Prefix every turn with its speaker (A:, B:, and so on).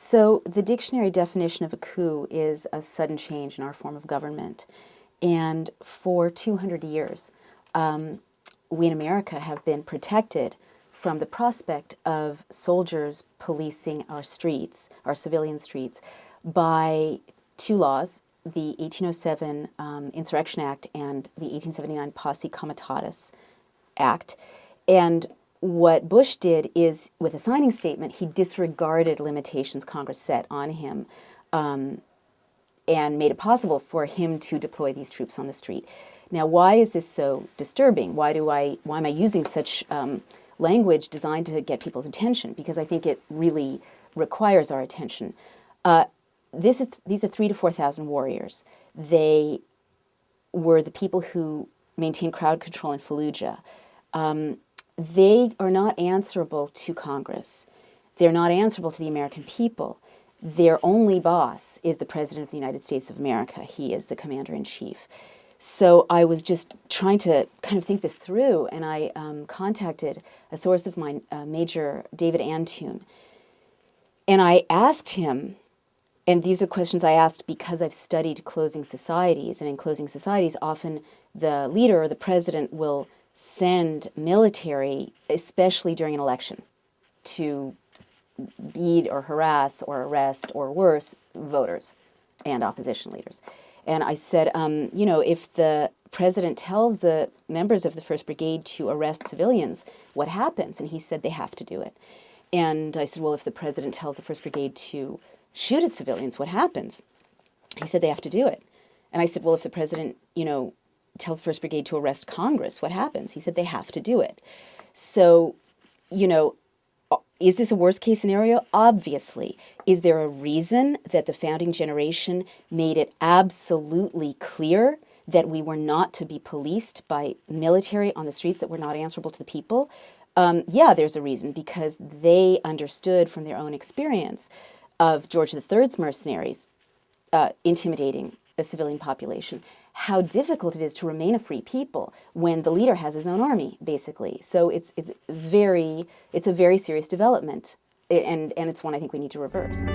A: So the dictionary definition of a coup is a sudden change in our form of government. And for 200 years, we in America have been protected from the prospect of soldiers policing our streets, our civilian streets, by two laws, the 1807 Insurrection Act and the 1879 Posse Comitatus Act. And what Bush did is, with a signing statement, he disregarded limitations Congress set on him and made it possible for him to deploy these troops on the street. Now, why is this so disturbing? Why am I using such language designed to get people's attention? Because I think it really requires our attention. These are 3,000 to 4,000 warriors. They were the people who maintained crowd control in Fallujah. They are not answerable to Congress. They're not answerable to the American people. Their only boss is the President of the United States of America. He is the commander-in-chief. So I was just trying to kind of think this through, and I contacted a source of mine, Major David Antoon, and I asked him, and these are questions I asked because I've studied closing societies, and in closing societies, often the leader or the president will send military, especially during an election, to beat or harass or arrest or worse, voters and opposition leaders. And I said, you know, if the president tells the members of the First Brigade to arrest civilians, what happens? And he said they have to do it. And I said, well, if the president tells the First Brigade to shoot at civilians, what happens? He said they have to do it. And I said, well, if the president, you know, tells the First Brigade to arrest Congress, what happens? He said they have to do it. So, you know, is this a worst case scenario? Obviously. Is there a reason that the founding generation made it absolutely clear that we were not to be policed by military on the streets, that we're not answerable to the people? Yeah, there's a reason, because they understood from their own experience of George III's mercenaries intimidating the civilian population, how difficult it is to remain a free people when the leader has his own army, basically. So it's a very serious development, and it's one I think we need to reverse.